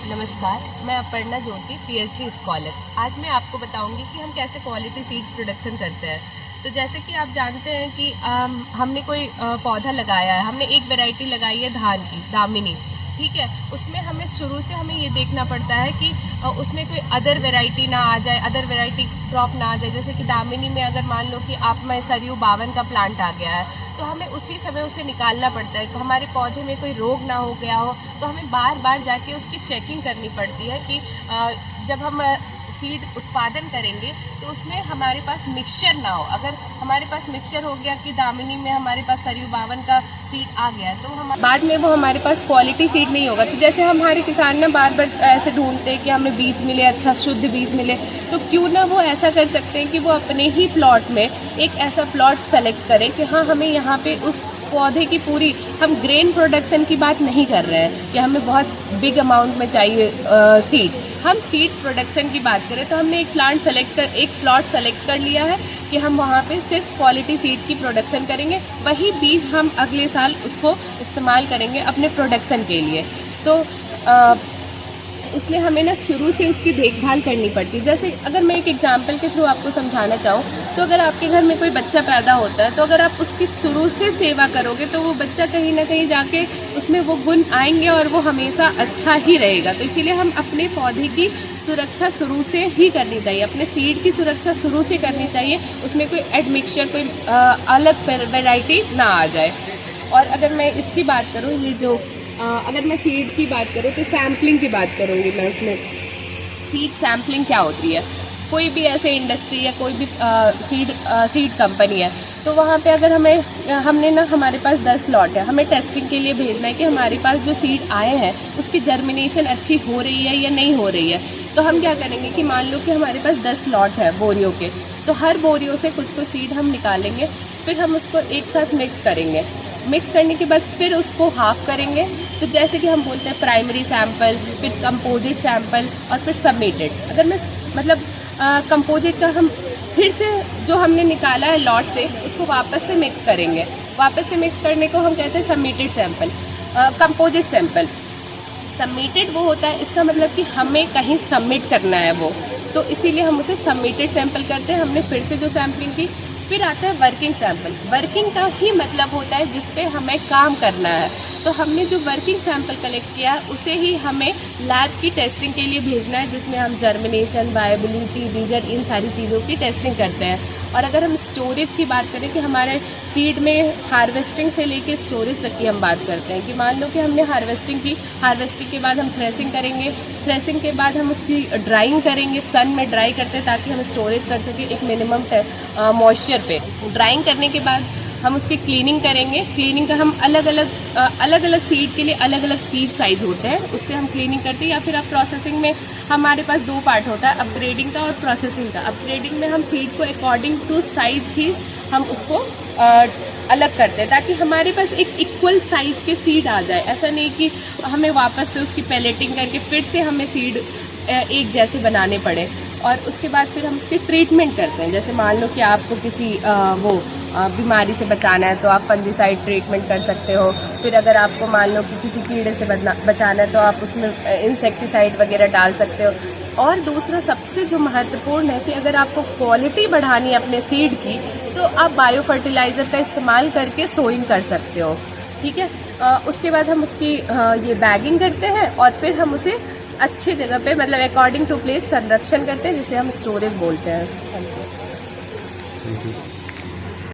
नमस्कार, मैं अपर्णा ज्योति, PhD scholar. आज मैं आपको बताऊंगी कि हम कैसे क्वालिटी सीड प्रोडक्शन करते हैं। तो जैसे कि आप जानते हैं कि हमने कोई पौधा लगाया है, हमने एक वैरायटी लगाई है धान की, दामिनी, ठीक है। उसमें हमें शुरू से हमें ये देखना पड़ता है कि उसमें कोई अदर वैरायटी ना आ जाए, अदर वैरायटी क्रॉप ना आ जाए। जैसे कि दामिनी में अगर मान लो कि आप में सरयू 52 का प्लांट आ गया है, तो हमें उसी समय उसे निकालना पड़ता है। तो हमारे पौधे में कोई रोग ना हो गया हो, तो हमें बार बार जाके उसकी चेकिंग करनी पड़ती है कि जब हम सीड उत्पादन करेंगे तो उसमें हमारे पास मिक्सचर ना हो। अगर हमारे पास मिक्सचर हो गया कि दामिनी में हमारे पास सरयू 52 का सीड आ गया, तो हम बाद में वो हमारे पास क्वालिटी सीड नहीं होगा। तो जैसे हमारे किसान ना बार बार ऐसे ढूंढते हैं कि हमें बीज मिले, अच्छा शुद्ध बीज मिले, तो क्यों ना वो ऐसा कर सकते हैं कि वो अपने ही प्लॉट में एक ऐसा प्लॉट सेलेक्ट करें कि हाँ, हमें यहाँ पे उस पौधे की पूरी, हम ग्रेन प्रोडक्शन की बात नहीं कर रहे हैं कि हमें बहुत बिग अमाउंट में चाहिए सीड। हम सीड प्रोडक्शन की बात करें तो हमने एक प्लॉट सेलेक्ट कर लिया है कि हम वहाँ पे सिर्फ क्वालिटी सीड की प्रोडक्शन करेंगे। वही बीज हम अगले साल उसको इस्तेमाल करेंगे अपने प्रोडक्शन के लिए। तो इसलिए हमें ना शुरू से उसकी देखभाल करनी पड़ती है। जैसे अगर मैं एक एग्जाम्पल के थ्रू आपको समझाना चाहूँ, तो अगर आपके घर में कोई बच्चा पैदा होता है, तो अगर आप उसकी शुरू से सेवा करोगे तो वो बच्चा कहीं ना कहीं जाके उसमें वो गुण आएंगे और वो हमेशा अच्छा ही रहेगा। तो इसीलिए हम अपने पौधे की सुरक्षा शुरू से ही करनी चाहिए, अपने सीड की सुरक्षा शुरू से करनी चाहिए। उसमें कोई एडमिक्सचर, कोई अलग वैरायटी ना आ जाए। और अगर मैं इसकी बात करूँ, ये जो अगर मैं सीड की बात करूँ तो सैम्पलिंग की बात करूँगी मैं। इसमें सीड सैम्पलिंग क्या होती है, कोई भी ऐसे इंडस्ट्री या कोई भी सीड कंपनी है, तो वहाँ पे अगर हमने ना, हमारे पास 10 लॉट है, हमें टेस्टिंग के लिए भेजना है कि हमारे पास जो सीड आए हैं उसकी जर्मिनेशन अच्छी हो रही है या नहीं हो रही है। तो हम क्या करेंगे कि मान लो कि हमारे पास 10 लॉट है बोरियों के, तो हर बोरियों से कुछ कुछ सीड हम निकालेंगे, फिर हम उसको एक साथ मिक्स करेंगे। मिक्स करने के बाद फिर उसको हाफ करेंगे। तो जैसे कि हम बोलते हैं प्राइमरी सैंपल, फिर कंपोजिट सैंपल और फिर सबमिटेड। अगर मैं कंपोजिट का, हम फिर से जो हमने निकाला है लॉट से उसको वापस से मिक्स करेंगे। वापस से मिक्स करने को हम कहते हैं submitted sample, composite sample. Submitted वो होता है, इसका मतलब कि हमें कहीं सबमिट करना है वो, तो इसीलिए हम उसे सबमिटेड सैंपल करते हैं। हमने फिर से जो सैंपलिंग की, फिर आता है वर्किंग सैंपल। वर्किंग का ही मतलब होता है जिस पे हमें काम करना है। तो हमने जो वर्किंग सैंपल कलेक्ट किया उसे ही हमें लैब की टेस्टिंग के लिए भेजना है, जिसमें हम जर्मिनेशन, वायबिलिटी, दीगर इन सारी चीज़ों की टेस्टिंग करते हैं। और अगर हम स्टोरेज की बात करें कि हमारे सीड में हार्वेस्टिंग से लेके स्टोरेज तक की हम बात करते हैं कि मान लो कि हमने हार्वेस्टिंग की, हार्वेस्टिंग के बाद हम थ्रेसिंग करेंगे, थ्रेसिंग के बाद हम उसकी ड्राइंग करेंगे, सन में ड्राई करते हैं ताकि हम स्टोरेज कर सकें एक मिनिमम मॉइस्चर पे। ड्राइंग करने के बाद हम उसकी क्लीनिंग करेंगे। क्लीनिंग का हम अलग अलग सीड के लिए अलग अलग सीड साइज होते हैं, उससे हम क्लीनिंग करते हैं। या फिर अब प्रोसेसिंग में हमारे पास 2 पार्ट होता है, अपग्रेडिंग का और प्रोसेसिंग का। अपग्रेडिंग में हम सीड को अकॉर्डिंग टू साइज ही हम उसको अलग करते हैं ताकि हमारे पास एक इक्वल साइज के सीड आ जाए। ऐसा नहीं कि हमें वापस से उसकी पैलेटिंग करके फिर से हमें सीड एक जैसे बनाने पड़े। और उसके बाद फिर हम उसकी ट्रीटमेंट करते हैं। जैसे मान लो कि आपको किसी बीमारी से बचाना है तो आप फंजीसाइड ट्रीटमेंट कर सकते हो। फिर अगर आपको मान लो कि किसी कीड़े से बचाना है तो आप उसमें इंसेक्टिसाइड वगैरह डाल सकते हो। और दूसरा सबसे जो महत्वपूर्ण है कि अगर आपको क्वालिटी बढ़ानी है अपने सीड की, तो आप बायो फर्टिलाइज़र का इस्तेमाल करके सोइंग कर सकते हो, ठीक है। उसके बाद हम उसकी ये बैगिंग करते हैं और फिर हम उसे अच्छी जगह पे, मतलब अकॉर्डिंग टू प्लेस, संरक्षण करते हैं, जिसे हम स्टोरेज बोलते हैं।